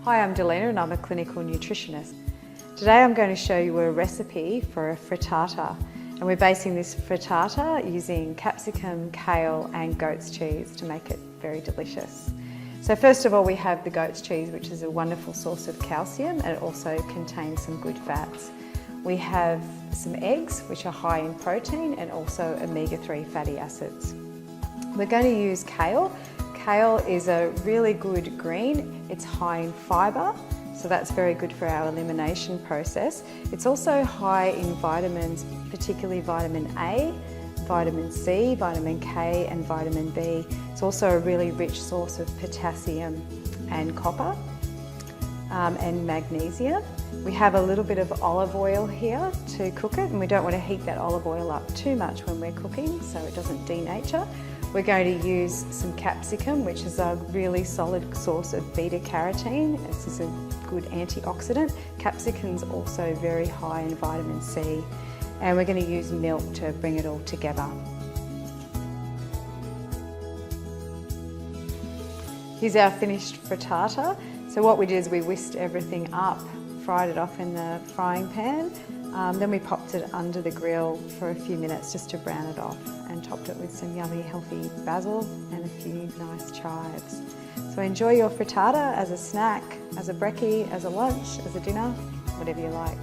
Hi, I'm Delena and I'm a clinical nutritionist. Today I'm going to show you a recipe for a frittata, and we're basing this frittata using capsicum, kale and goat's cheese to make it very delicious. So first of all, we have the goat's cheese, which is a wonderful source of calcium, and it also contains some good fats. We have some eggs, which are high in protein and also omega-3 fatty acids. We're going to use kale. Kale is a really good green. It's high in fibre, so that's very good for our elimination process. It's also high in vitamins, particularly vitamin A, vitamin C, vitamin K and vitamin B. It's also a really rich source of potassium and copper and magnesium. We have a little bit of olive oil here to cook it, and we don't want to heat that olive oil up too much when we're cooking so it doesn't denature. We're going to use some capsicum, which is a really solid source of beta-carotene. This is a good antioxidant. Capsicum's also very high in vitamin C. And we're going to use milk to bring it all together. Here's our finished frittata. So what we did is we whisked everything up, fried it off in the frying pan, then we popped it under the grill for a few minutes just to brown it off, and topped it with some yummy healthy basil and a few nice chives. So enjoy your frittata as a snack, as a brekkie, as a lunch, as a dinner, whatever you like.